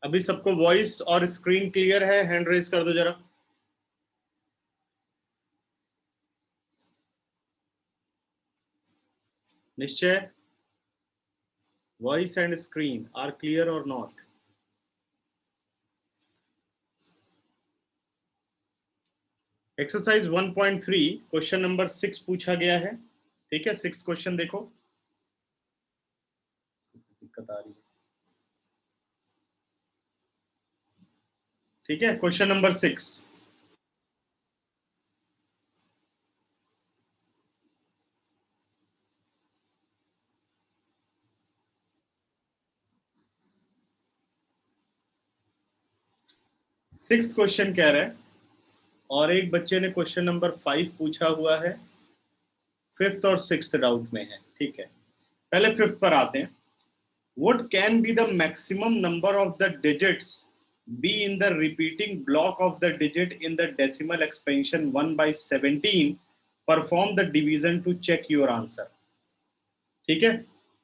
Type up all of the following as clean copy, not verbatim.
अभी सबको वॉइस और स्क्रीन क्लियर है? हैंड रेज कर दो जरा। Nishchay, voice and screen are clear or not? Exercise 1.3 question number 6 पूछा गया है। ठीक है, 6 क्वेश्चन देखो। दिक्कत आ रही है। ठीक है, क्वेश्चन नंबर 6। सिक्स क्वेश्चन कह रहा है, और एक बच्चे ने क्वेश्चन नंबर 5 पूछा हुआ है। फिफ्थ और सिक्स्थ डाउट में है। ठीक है, पहले फिफ्थ पर आते हैं। What can be the maximum number of the digits be in the repeating block of the digit in the decimal expansion 1 by 17? Perform the division to check your answer. ठीक है,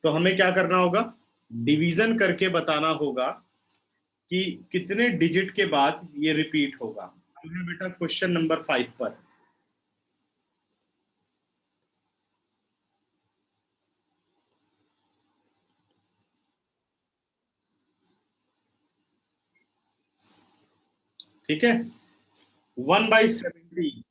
तो हमें क्या करना होगा? डिवीजन करके बताना होगा कि कितने डिजिट के बाद ये रिपीट होगा। हम हैं बेटा क्वेश्चन नंबर 5 पर। ठीक है, 1 by 17।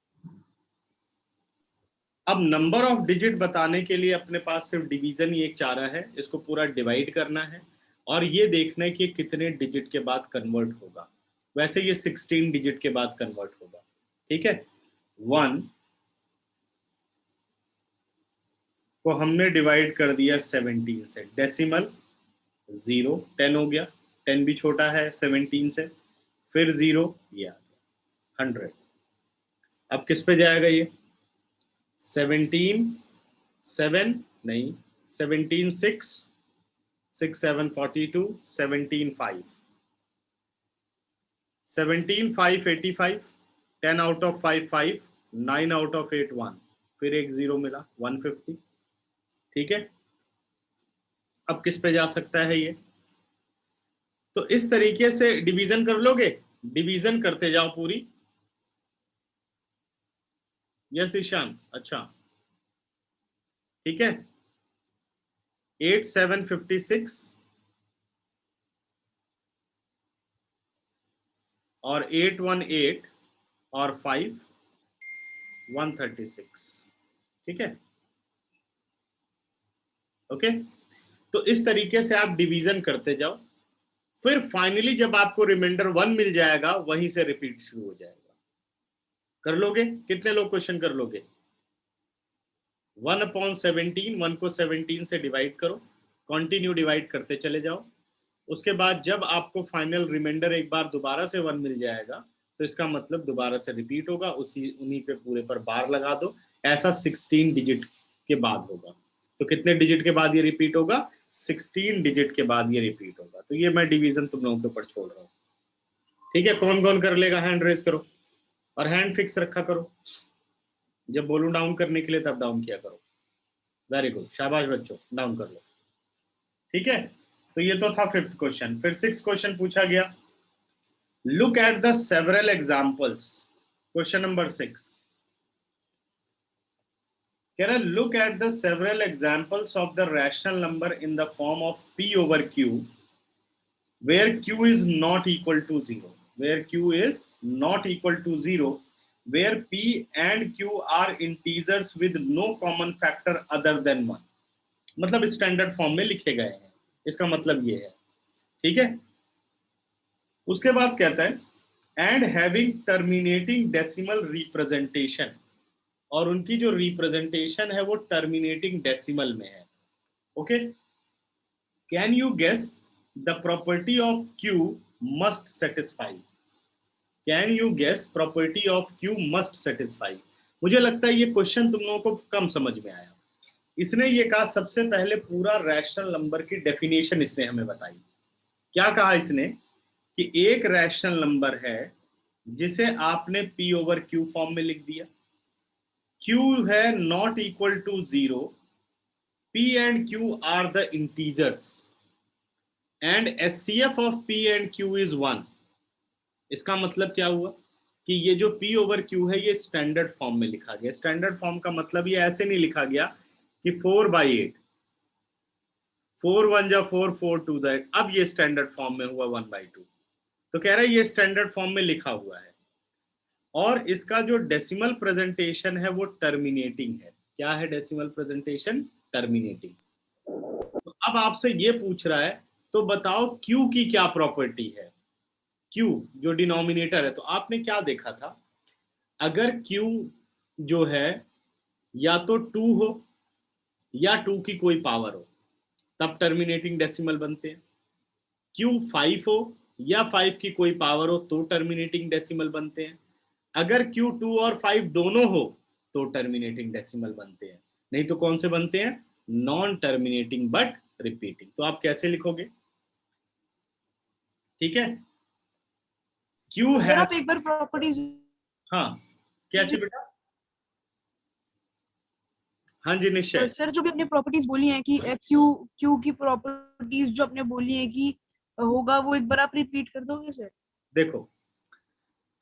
अब नंबर ऑफ डिजिट बताने के लिए अपने पास सिर्फ डिवीजन ही एक चारा है, इसको पूरा डिवाइड करना है और ये देखना है कि कितने डिजिट के बाद कन्वर्ट होगा। वैसे ये 16 डिजिट के बाद कन्वर्ट होगा। ठीक है, 1 को हमने डिवाइड कर दिया 17 से, डेसिमल 0, 10 हो गया, 10 भी छोटा है 17 से, फिर 0, ये आ गया 100। अब किस पे जाएगा ये? 17 7 नहीं, 17 6, 6 7 42, 17 5, 17 5 85, 10 आउट ऑफ 5 5, 9 आउट ऑफ 8 1, फिर एक 0 मिला 150। ठीक है, अब किस पे जा सकता है ये? तो इस तरीके से डिवीजन कर लोगे, डिवीजन करते जाओ पूरी। यस ईशान, अच्छा ठीक है। 8 7 56 और 8 1 8 और 5 136। ठीक है, ओके। तो इस तरीके से आप डिवीजन करते जाओ, फिर फाइनली जब आपको रिमाइंडर 1 मिल जाएगा वहीं से रिपीट शुरू हो जाएगा। कर लोगे? कितने लोग क्वेश्चन कर लोगे? 1/17, 1 को 17 से डिवाइड करो, कंटिन्यू डिवाइड करते चले जाओ। उसके बाद जब आपको फाइनल रिमाइंडर एक बार दोबारा से 1 मिल जाएगा तो इसका मतलब दोबारा से रिपीट होगा, उसी उन्हीं पे पूरे पर बार लगा दो। ऐसा 16 डिजिट के बाद होगा। तो कितने डिजिट के बाद ये रिपीट होगा? 16 डिजिट के बाद ये रिपीट होगा। तो ये मैं डिवीजन तुम लोगों के ऊपर छोड़ रहा हूँ। ठीक है, कौन कौन कर लेगा? हैंड रेज करो और हैंड फिक्स रखा करो। जब बोलूं डाउन करने के लिए तब डाउन किया करो। वेरी गुड, शाबाश बच्चों, डाउन कर लो। ठीक है, तो ये तो था फिफ्थ क्वेश्चन। फिर सिक्स क्वेश्चन पूछा गया, look at the several examples. Question number 6 कह रहा है, look at the several examples of the rational number in the form of p over q where q is not equal to 0, where q is not equal to 0, where p and q are integers with no common factor other than 1। मतलब standard form में लिखे गए हैं, इसका मतलब ये है। ठीक है, उसके बाद कहता है and having terminating decimal representation, और उनकी जो रिप्रेजेंटेशन है वो टर्मिनेटिंग डेसिमल में है। Okay, can you guess the property of q must satisfy? Can you guess property of q must satisfy? मुझे लगता है ये क्वेश्चन तुम लोगों को कम समझ में आया। इसने ये कहा, सबसे पहले पूरा रैशनल नंबर की डेफिनेशन इसने हमें बताई। क्या कहा इसने? कि एक रैशनल नंबर है जिसे आपने p ओवर q फॉर्म में लिख दिया, q है not equal to 0, p and q are the integers. And HCF of P and Q is 1। इसका मतलब क्या हुआ कि ये जो P ओवर Q है ये स्टैंडर्ड फॉर्म में लिखा गया। स्टैंडर्ड फॉर्म का मतलब ये ऐसे नहीं लिखा गया कि 4/8, 4 1 जा 4, 4 2 जा 8, अब ये स्टैंडर्ड फॉर्म में हुआ 1/2। तो कह रहा है ये स्टैंडर्ड फॉर्म में लिखा हुआ है और इसका जो डेसिमल प्रेजेंटेशन है वो टर्मिनेटिंग है। क्या है डेसिमल प्रेजेंटेशन? टर्मिनेटिंग। तो अब आपसे ये पूछ रहा है तो बताओ Q की क्या प्रॉपर्टी है। Q जो डिनोमिनेटर है, तो आपने क्या देखा था, अगर Q जो है या तो 2 हो या 2 की कोई पावर हो तब टर्मिनेटिंग डेसिमल बनते हैं। Q 5 हो या 5 की कोई पावर हो तो टर्मिनेटिंग डेसिमल बनते हैं। अगर Q 2 और 5 दोनों हो तो टर्मिनेटिंग डेसिमल बनते हैं, नहीं तो कौन से बनते हैं? Non terminating but repeating. तो आप कैसे लिखोगे? ठीक है, Q तो सर है। आप एक बार प्रॉपर्टीज, हाँ, क्या चाहिए बेटा? हाँ जी निश्चय। सर जो भी आपने प्रॉपर्टीज बोली हैं कि क्यू क्यू की प्रॉपर्टीज जो आपने बोली है कि होगा, वो एक बार आप रिपीट कर दोगे सर? देखो,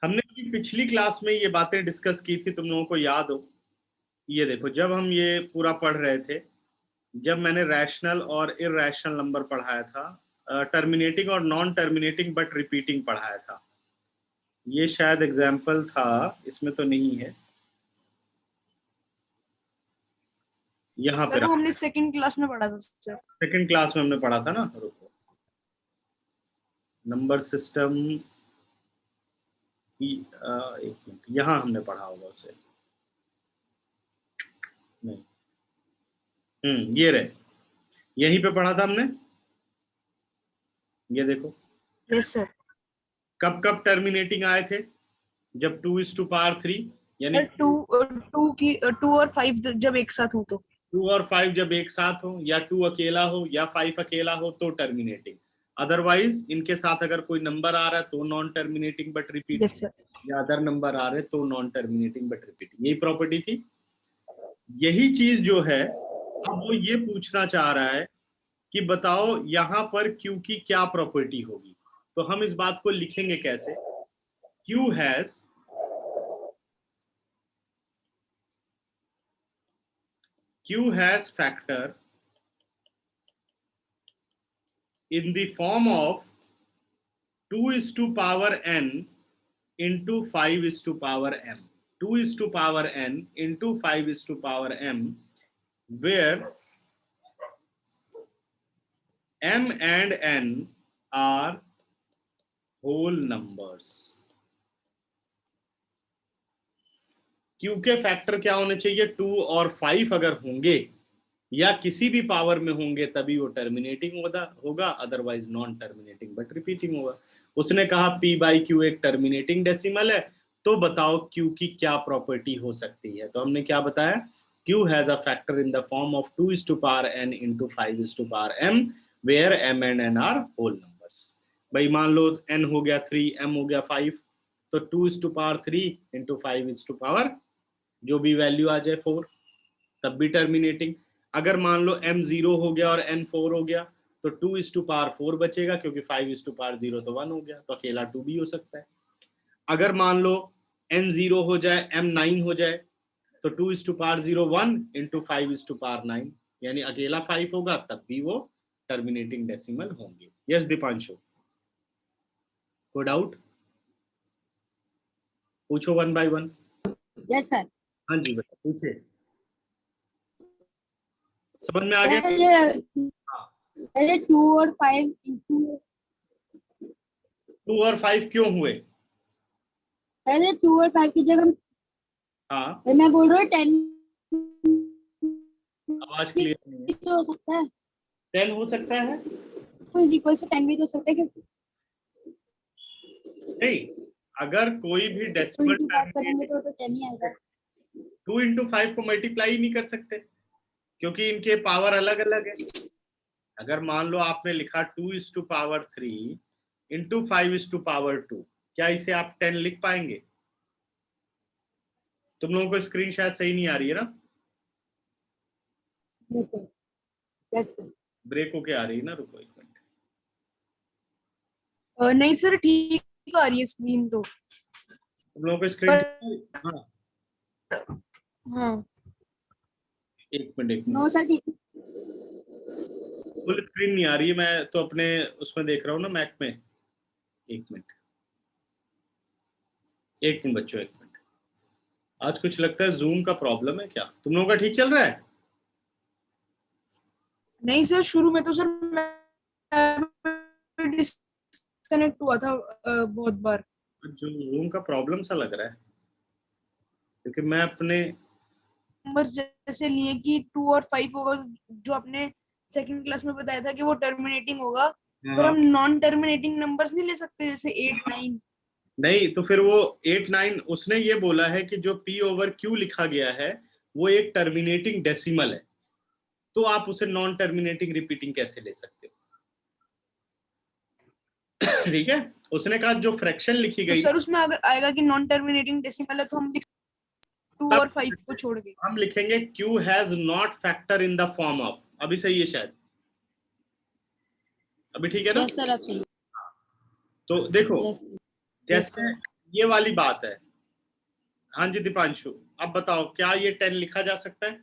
हमने अभी पिछली क्लास में ये बातें डिस्कस की थी, तुम लोगों को याद हो। ये देखो, जब हम ये पूरा पढ़ रहे थे, जब मैंने रैशनल और इरैशनल नंबर पढ़ाया था, टर्मिनेटिंग और नॉन टर्मिनेटिंग बट रिपीटिंग पढ़ाया था, ये शायद एग्जाम्पल था, इसमें तो नहीं है, यहाँ पे सर वो रहा। हमने सेकंड क्लास में पढ़ा था सर। सेकंड क्लास में हमने पढ़ा था ना, रुको, नंबर सिस्टम की, एक मिनट, यहाँ हमने पढ़ा होगा उसे, नहीं, ये रहे, यहीं पे पढ़ा था हमने। ये देखो, यस सर। कब कब टर्मिनेटिंग आए थे? जब 2:3, यानी सर टू और 5 जब एक साथ हो तो। 2 और 5 जब एक साथ हो, या 2 अकेला हो या 5 अकेला हो तो टर्मिनेटिंग। अदरवाइज इनके साथ अगर कोई नंबर आ रहा है तो non terminating but repeating, yes sir. या अदर नंबर आ रहे तो नॉन टर्मिनेटिंग बट रिपीटिंग। यही प्रॉपर्टी थी। यही चीज जो है, अब वो ये पूछना चाह रहा है कि बताओ यहां पर Q की क्या प्रॉपर्टी होगी। तो हम इस बात को लिखेंगे कैसे? Q has factor in the form of 2 is to power n into 5 is to power m. 2 is to power n into 5 is to power m, where m and n are whole numbers. Q के factor क्या होने चाहिए? 2 और 5 अगर होंगे या किसी भी पावर में होंगे तभी वो टर्मिनेटिंग होगा, otherwise non terminating but repeating होगा। उसने कहा P/Q एक टर्मिनेटिंग डेसिमल है, तो बताओ Q की क्या प्रॉपर्टी हो सकती है। तो हमने क्या बताया? Q has a factor in the form of 2 is to power n into 5 is to power m, where m and n are whole numbers। भाई मान लो n हो गया 3, m हो गया 5, तो 2 is to power 3 into 5 is to power जो भी value आ जाए 4, तब भी टर्मिनेटिंग। अगर मान लो m 0 हो गया और n 4 हो गया तो 2 is to power 4 बचेगा, क्योंकि 5 is to power 0 तो 1 हो गया, तो अकेला 2 भी हो सकता है। अगर मान लो n 0 हो जाए, m 9 हो जाए, तो 2 is to power 0 1 into 5 is to power 9, यानी अकेला 5 होगा तब भी वो टर्मिनेटिंग डेसिमल होंगे। यस दीपांशु, कोई डाउट? पूछो 1 by 1। Yes sir. हाँ जी बेटा पूछे, समझ में आ गया? हाँ, पहले 2 और 5 इंटू, 2 और 5 क्यों हुए? पहले 2 और 5 की जगह हाँ, मैं बोल रहा हूँ 10 आवाज भी क्लियर नहीं है। तो हो सकता है, 10 हो सकता है? तो इज इक्वल टू 10 भी तो हो सकता है, क्योंकि नहीं, अगर कोई भी 2 डेसिमल इंटू 5 करेंगे टर्मिनेटिंग, तो 10 ही आएगा। 2 into 5 को मल्टीप्लाई ही नहीं कर सकते क्योंकि इनके पावर अलग अलग है। अगर मान लो आपने लिखा 2 is to power 3 into 5 is to power 2, क्या इसे आप 10 लिख पाएंगे? तुम लोगों को स्क्रीन शायद सही नहीं आ रही है ना, यस सर। ब्रेक होके आ रही है ना, रुको एक मिनट। नहीं सर, ठीक आ रही है स्क्रीन तो। तुम लोगों को स्क्रीन? पर हाँ, हाँ, एक मिनट एक नो मिनट। सर ठीक। फुल स्क्रीन नहीं आ रही है, मैं तो अपने उसमें देख रहा हूँ ना, मैक में। एक मिनट, एक मिनट बच्चों, एक मिनट। आज कुछ लगता है जूम का प्रॉब्लम है क्या? तुम लोगों का ठीक चल रहा है? नहीं सर, शुरू में तो सर डिस्कनेक्ट हुआ था बहुत बार। जो जूम का प्रॉब्लम सा लग रहा है, क्योंकि मैं अपने नंबर्स जैसे लिए कि 2 और 5 होगा, जो आपने सेकंड क्लास में बताया था कि वो टर्मिनेटिंग होगा। पर हाँ, हम नॉन टर्मिनेटिंग नंबर्स नहीं ले सकते, जैसे 8 9। नहीं तो फिर वो 8 9 उसने ये बोला है कि जो P ओवर Q लिखा गया है वो एक टर्मिनेटिंग डेसिमल है, तो आप उसे नॉन टर्मिनेटिंग रिपीटिंग कैसे ले सकते हो? ठीक है, उसने कहा जो फ्रैक्शन लिखी तो गई सर उसमें अगर आएगा कि नॉन टर्मिनेटिंग डेसिमल है, तो हम लिख टू तब और 5 को छोड़ के। हम लिखेंगे Q has not factor in the form of. अभी सही है शायद? अभी ठीक है ना? यस सर आप सही। तो देखो, यस। यस जैसे सर। ये वाली बात है। हाँ जी दीपांशु, अब बताओ क्या ये 10 लिखा जा सकता है?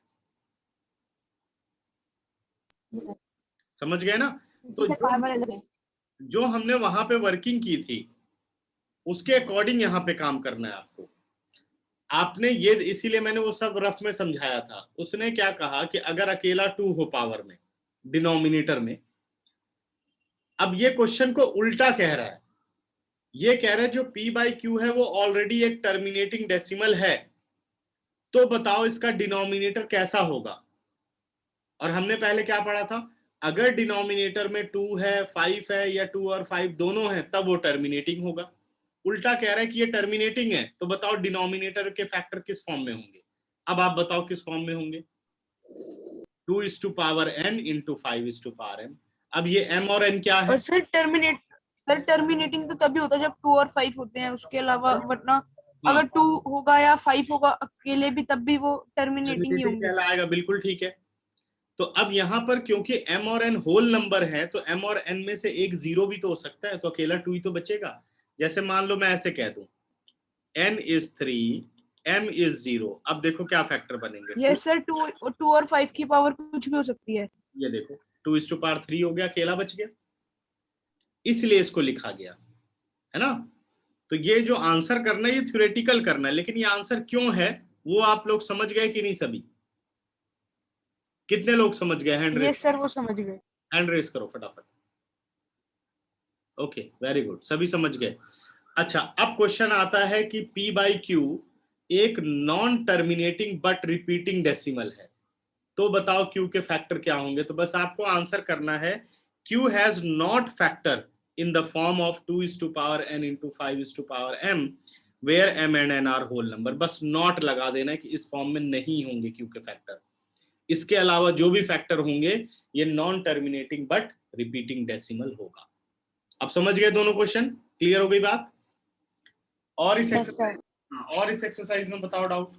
समझ गए ना? तो सर पावर अलग है। जो हमने वहां पे वर्किंग की थी उसके अकॉर्डिंग यहाँ पे काम करना है आपको। आपने ये, इसीलिए मैंने वो सब रफ में समझाया था। उसने क्या कहा कि अगर अकेला 2 हो पावर में, डिनोमिनेटर में। अब ये क्वेश्चन को उल्टा कह रहा है। ये कह रहा है जो P बाई क्यू है वो ऑलरेडी एक टर्मिनेटिंग डेसिमल है, तो बताओ इसका डिनोमिनेटर कैसा होगा। और हमने पहले क्या पढ़ा था? अगर डिनोमिनेटर में 2 है, 5 है, या 2 और 5 दोनों है, तब वो टर्मिनेटिंग होगा। उल्टा कह रहा है कि ये टर्मिनेटिंग है, तो बताओ डिनोमिनेटर के फैक्टर किस फॉर्म में होंगे। अब आप बताओ किस फॉर्म में होंगे। 2 is to power n into 5 is to power m। अब ये m और n क्या और है? सर टर्मिनेटिंग तो तभी होता है जब 2 और 5 होते हैं, उसके अलावा वरना हाँ, अगर 2 होगा या 5 होगा अकेले भी, तब भी वो टर्मिनेटिंग ही टर्मिनेटिंग होंगे। कहलाएगा, बिल्कुल ठीक है। तो अब यहां पर क्योंकि m और n होल नंबर है, तो m और n में से एक जीरो भी तो हो सकता है, तो अकेला 2 ही तो बचेगा। जैसे मान लो मैं ऐसे कह दूं n is 3, m is 0। अब देखो क्या फैक्टर बनेंगे। टू, यस सर, 2 और 5 की पावर कुछ भी हो सकती है। ये देखो 2 is to power 3 हो गया, अकेला बच गया, इसलिए इसको लिखा गया, है ना? तो ये जो आंसर करना है ये थ्योरेटिकल करना है, लेकिन ये आंसर क्यों है वो आप लोग समझ गए कि नहीं? सभी कितने लोग समझ गए? यस सर, वो समझ गए। हैंड रेस करो फटाफट। ओके, वेरी गुड, सभी समझ गए। अच्छा, अब क्वेश्चन आता है कि P बाई क्यू एक non terminating but repeating decimal है, तो बताओ Q के फैक्टर क्या होंगे। तो बस आपको आंसर करना है Q has not factor in the form of 2 is to power n into 5 is to power m where m and n are whole number. बस नॉट लगा देना है कि इस फॉर्म में नहीं होंगे Q के फैक्टर। इसके अलावा जो भी फैक्टर होंगे ये non terminating but repeating decimal होगा। अब समझ गए दोनों क्वेश्चन? क्लियर हो गई बात? और इस यस सर। एक्सरसाइज, और इस एक्सरसाइज में बताओ डाउट।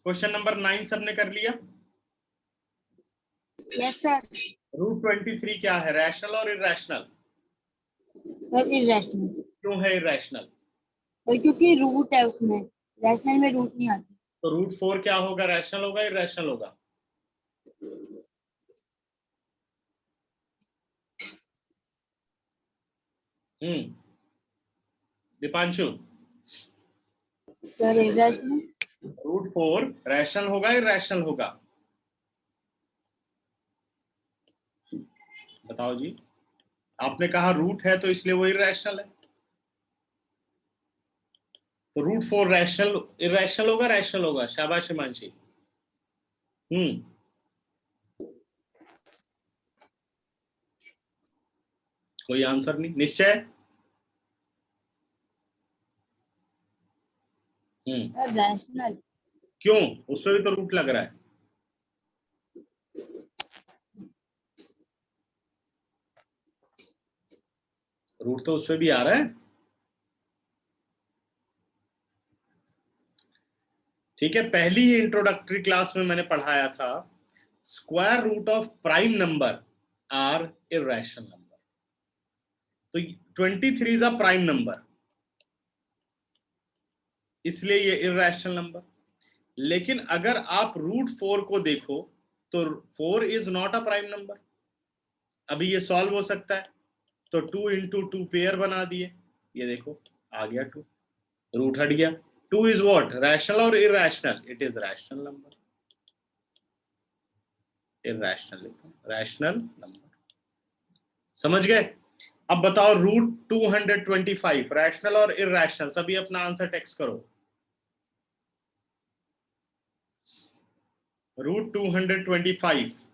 क्वेश्चन नंबर 9 सबने कर लिया? Yes sir. √23 क्या है, रैशनल और इरेशनल? Sir irrational. क्यों है इरेशनल? और क्योंकि रूट है उसमें, रैशनल में रूट नहीं आती। तो √4 क्या होगा, रैशनल होगा इरेशनल होगा? Deepanshu, sir irrational. √4 रैशनल होगा इरेशनल होगा? बताओ जी। आपने कहा रूट है तो इसलिए वो इरेशनल है, तो √4 रैशनल इरेशनल होगा रैशनल होगा? शाबाश हिमांशी। कोई आंसर नहीं, निश्चय? Sir rational. क्यों? उसमें भी तो रूट लग रहा है। रूट तो उसमें भी आ रहा है। ठीक है, पहली ही इंट्रोडक्टरी क्लास में मैंने पढ़ाया था square root of prime number are irrational number. तो 23 इज अ प्राइम नंबर, इसलिए ये इररेशनल नंबर। लेकिन अगर आप √4 को देखो तो 4 is not a prime number. अभी ये सॉल्व हो सकता है, तो 2 इंटू 2 पेयर बना दिए, ये देखो आ गया 2, रूट हट गया। 2 इज व्हाट, रैशनल और irrational? It is rational number. Irrational लिखो, रैशनल नंबर। समझ गए? अब बताओ √225 रैशनल और इररेशनल, सभी अपना आंसर टेक्स्ट करो। √225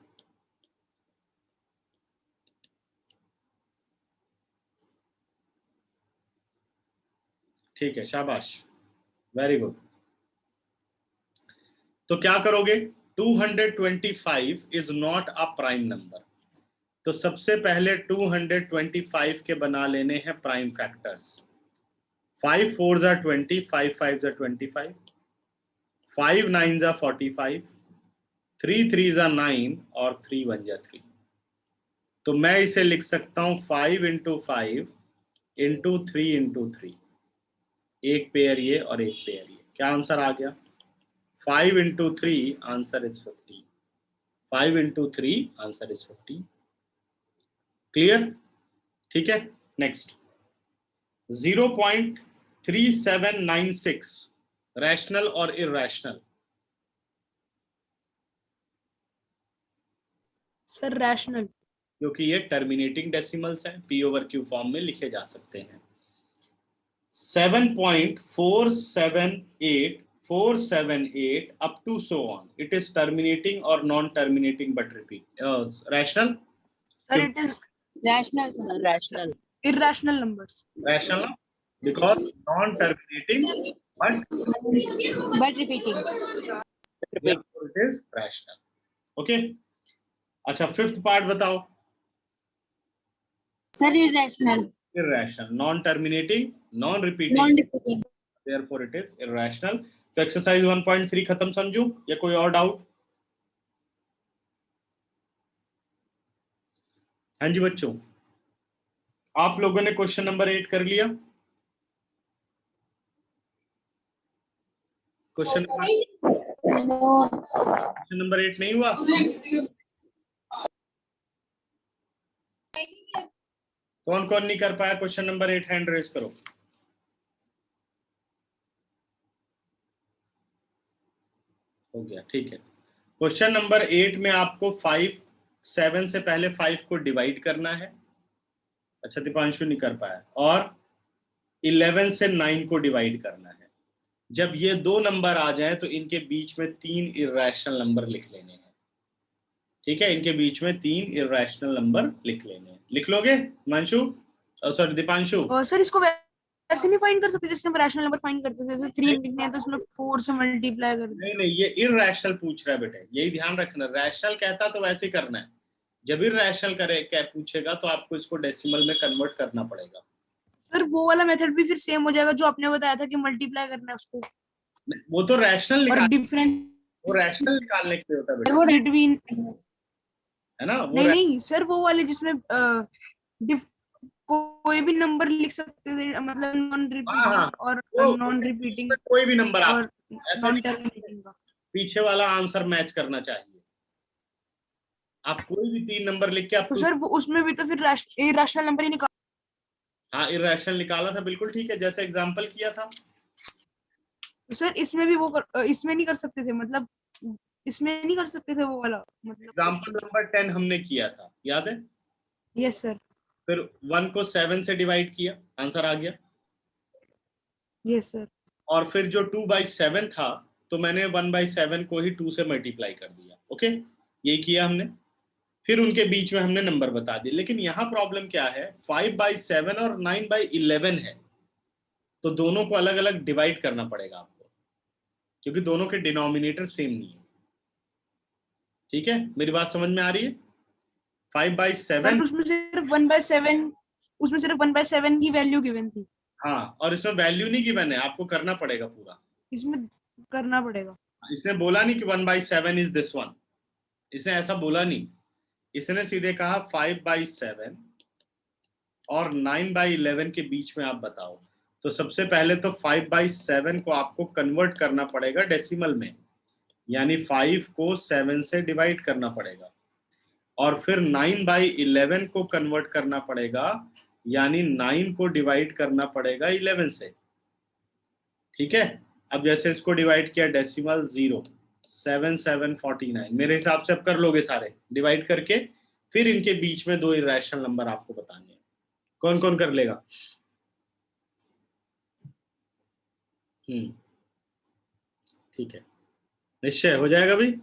ठीक है, शाबाश, वेरी गुड। तो क्या करोगे? 225 is not a prime number, तो सबसे पहले 225 के बना लेने हैं प्राइम फैक्टर्स। 5 4 जा 20, 5 5 जा 25, 5 9 जा 45, 3 3 जा 9 और 3 1 जा 3। तो मैं इसे लिख सकता हूं 5 इंटू 5 इंटू 3 इंटू 3, एक पेयर ये और एक पेयर ये। क्या आंसर आ गया? 5 into 3 answer is 15। 5 into 3 answer is 15। Clear? ठीक है, नेक्स्ट 0.3796 रैशनल और इररेशनल। Sir rational. क्योंकि ये टर्मिनेटिंग डेसिमल्स हैं, p/q फॉर्म में लिखे जा सकते हैं। 7.478478 up to so on, it is terminating or non-terminating but repeat rational, sir it is rational sir, Rational. irrational numbers. rational because non-terminating but but repeating. therefore it is rational. Okay, अच्छा fifth part बताओ। Sir irrational, irrational, non-terminating, non-repeating, non repeating. therefore it is irrational. तो exercise 1.3 खत्म समझू या कोई और doubt? हाँ जी बच्चों, आप लोगों ने क्वेश्चन नंबर 8 कर लिया? क्वेश्चन नंबर 8 नहीं हुआ? कौन कौन नहीं कर पाया क्वेश्चन नंबर 8? हैंड रेज करो। हो गया, ठीक है। क्वेश्चन नंबर 8 में आपको 7 से पहले 5 को डिवाइड करना है। अच्छा, दीपांशु नहीं कर पाया। और 11 से 9 को डिवाइड करना है। जब ये दो नंबर आ जाएं तो इनके बीच में 3 इररेशनल नंबर लिख लेने हैं। ठीक है, इनके बीच में 3 इररेशनल नंबर लिख लेने हैं। लिख लोगे हिमांशु? सॉरी दीपांशु। और सर इसको वैसे नहीं फाइंड कर सकते जैसे हम रैशनल नंबर फाइंड करते थे, जैसे 3 लिखने हैं तो उसमें 4 से मल्टीप्लाई कर दो। नहीं नहीं, ये इररेशनल पूछ रहा है बेटे, यही ध्यान रखना। रैशनल कहता तो वैसे ही करना है। जब इररेशनल करे क्या पूछेगा तो आपको इसको डेसिमल में कन्वर्ट करना पड़ेगा। सर वो वाला मेथड भी फिर सेम हो जाएगा जो आपने बताया था कि मल्टीप्लाई करना है उसको, वो तो रैशनल और निकाल, डिफरेंस वो रैशनल निकालने के लिए होता है बेटा, वो बिटवीन। है ना? वो नहीं नहीं सर, वो वाले जिसमें कोई भी नंबर लिख सकते थे, मतलब नॉन हाँ, हाँ, रिपीटिंग और वो नॉन रिपीटिंग कोई भी नंबर आप और ऐसा नॉन नहीं, टर्मिनेटिंग का। पीछे वाला आंसर मैच करना चाहिए। आप कोई भी 3 नंबर लिख के आप तो सर वो उसमें भी तो फिर रैशनल नंबर ही निकाल। हाँ, इररेशनल निकाला था, बिल्कुल ठीक है, जैसे एग्जांपल किया था। तो सर इसमें भी वो इसमें नहीं कर सकते थे, मतलब इसमें नहीं कर सकते थे वो वाला, मतलब एग्जांपल नंबर 10 हमने किया था, याद है? Yes sir. फिर 1 को 7 से डिवाइड किया, आंसर आ गया। Yes sir. और फिर जो 2/7 था तो मैंने 1/7 को ही 2 से मल्टीप्लाई कर दिया। ओके, यही किया हमने। फिर उनके बीच में हमने नंबर बता दिए। लेकिन यहाँ प्रॉब्लम क्या है, 5/7 और 9/11 है, तो दोनों को अलग अलग डिवाइड करना पड़ेगा आपको, क्योंकि दोनों के डिनोमिनेटर सेम नहीं है। ठीक है, मेरी बात समझ में आ रही है? 5/7, सर उसमें सिर्फ 1/7, उसमें सिर्फ 1/7 की वैल्यू गिवन थी। हाँ, और इसमें वैल्यू नहीं गिवन है, आपको करना पड़ेगा पूरा। इसमें करना पड़ेगा। इसने बोला नहीं कि 1/7 इज दिस वन, इसने ऐसा बोला नहीं। इसने सीधे कहा 5/7 और 9/11 के बीच में आप बताओ। तो सबसे पहले तो 5/7 को आपको कन्वर्ट करना पड़ेगा डेसिमल में, यानी 5 को 7 से डिवाइड करना पड़ेगा, और फिर 9/11 को कन्वर्ट करना पड़ेगा, यानी 9 को डिवाइड करना पड़ेगा 11 से। ठीक है, अब जैसे इसको डिवाइड किया डेसिमल 0, 7749, मेरे हिसाब से अब कर लोगे सारे डिवाइड करके, फिर इनके बीच में दो इरेशनल नंबर आपको बताने हैं। कौन कौन कर लेगा? ठीक है, निश्चय हो जाएगा भाई।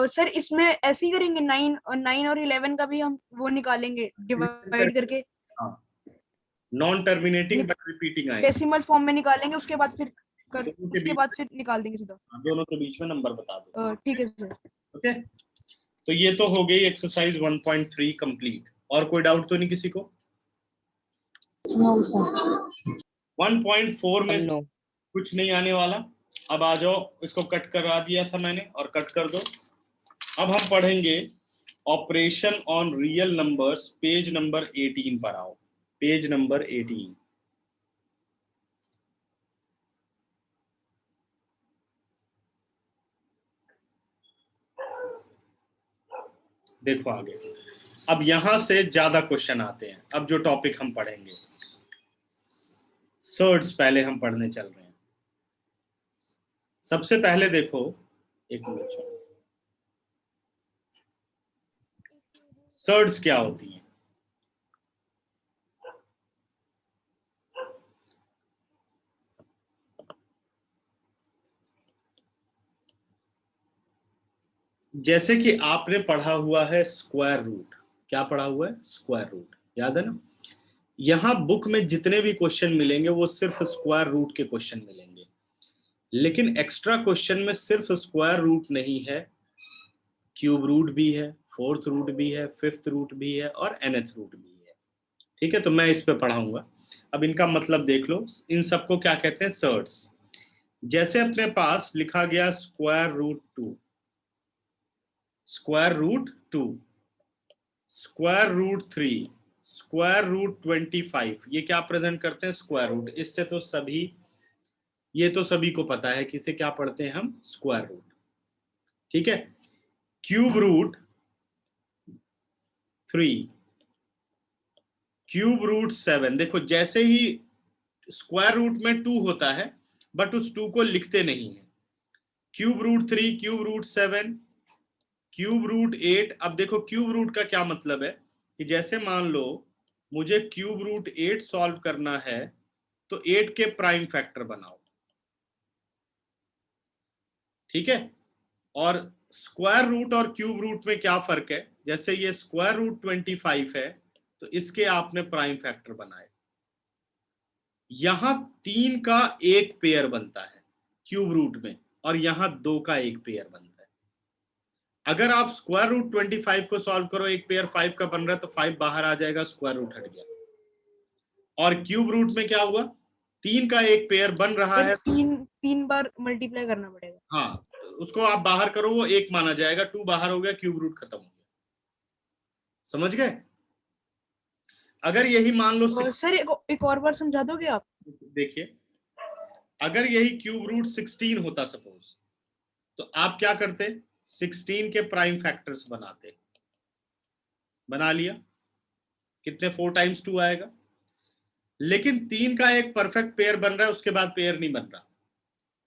सर इसमें ऐसे ही करेंगे, 9 और 11 का भी हम वो निकालेंगे डिवाइड करके, नॉन टर्मिनेटिंग बट रिपीटिंग आएंगे, डेसिमल फॉर्म में निकालेंगे, उसके बाद फिर दोनों के निकाल देंगे सीधा। दोनों के बीच में नंबर बता दो। ठीक है सर। ओके, तो ये तो हो गई एक्सरसाइज 1.3 कंप्लीट। और कोई डाउट तो नहीं किसी को? No sir. 1.4 में नो। कुछ नहीं आने वाला। अब आ जाओ, इसको कट करवा दिया था मैंने, और कट कर दो। अब हम पढ़ेंगे operation on real numbers, page number 18 पर आओ, पेज नंबर 18। देखो आगे, अब यहां से ज्यादा क्वेश्चन आते हैं। अब जो टॉपिक हम पढ़ेंगे, सर्ड्स पहले हम पढ़ने चल रहे हैं। सबसे पहले देखो, एक मिनट, सर्ड्स क्या होती हैं? जैसे कि आपने पढ़ा हुआ है स्क्वायर रूट, क्या पढ़ा हुआ है? स्क्वायर रूट, याद है ना? यहां बुक में जितने भी क्वेश्चन मिलेंगे वो सिर्फ स्क्वायर रूट के क्वेश्चन मिलेंगे, लेकिन एक्स्ट्रा क्वेश्चन में सिर्फ स्क्वायर रूट नहीं है, क्यूब रूट भी है, फोर्थ रूट भी है, फिफ्थ रूट भी है, और nth रूट भी है। ठीक है, तो मैं इस पे पढ़ाऊंगा। अब इनका मतलब देख लो, इन सबको क्या कहते हैं? सर्ड्स। जैसे अपने पास लिखा गया square root 2, square root 2, square root 3, square root 25, ये क्या प्रेजेंट करते हैं? Square root. इससे तो सभी, ये तो सभी को पता है कि इसे क्या पढ़ते हैं हम? Square root. ठीक है, क्यूब रूट 3, क्यूब रूट 7। देखो, जैसे ही स्क्वायर रूट में 2 होता है, बट उस 2 को लिखते नहीं है। Cube root 3, cube root 7, cube root 8। अब देखो, क्यूब रूट का क्या मतलब है कि जैसे मान लो मुझे क्यूब रूट 8 सॉल्व करना है, तो 8 के प्राइम फैक्टर बनाओ। ठीक है, और स्क्वायर रूट और क्यूब रूट में क्या फर्क है? जैसे ये स्क्वायर रूट 25 है, तो इसके आपने प्राइम फैक्टर बनाए। यहां 3 का एक पेयर बनता है क्यूब रूट में, और यहां 2 का एक पेयर बनता है। अगर आप स्क्वायर रूट 25 को सॉल्व करो, एक पेयर 5 का बन रहा है, तो 5 बाहर आ जाएगा, स्क्वायर रूट हट गया। और क्यूब रूट में क्या हुआ? 3 का एक पेयर बन रहा है, तीन बार मल्टीप्लाई करना पड़ेगा। हाँ, उसको आप बाहर करो, वो एक माना जाएगा, 2 बाहर हो गया, क्यूब रूट खत्म हो गया। समझ गए? अगर यही मान लो सर एक और बार समझा दोगे आप? देखिए, अगर यही क्यूब रूट 16 होता सपोज, तो आप क्या करते? 16 के प्राइम फैक्टर्स बनाते। बना लिया, कितने? 4 टाइम्स 2 आएगा। लेकिन 3 का एक परफेक्ट पेयर बन रहा है, उसके बाद पेयर नहीं बन रहा।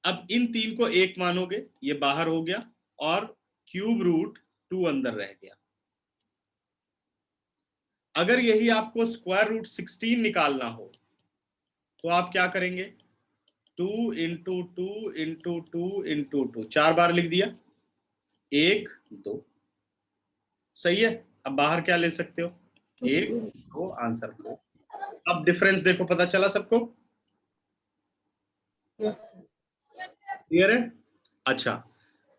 अब इन 3 को एक मानोगे, ये बाहर हो गया, और क्यूब रूट 2 अंदर रह गया। अगर यही आपको स्क्वायर रूट 16 निकालना हो, तो आप क्या करेंगे? 2 इंटू 2 इंटू 2 इंटू 2, 4 बार लिख दिया, 1 2। सही है। अब बाहर क्या ले सकते हो? 1 2, आंसर 4। अब डिफरेंस देखो, पता चला सबको? यस। क्लियर है? अच्छा,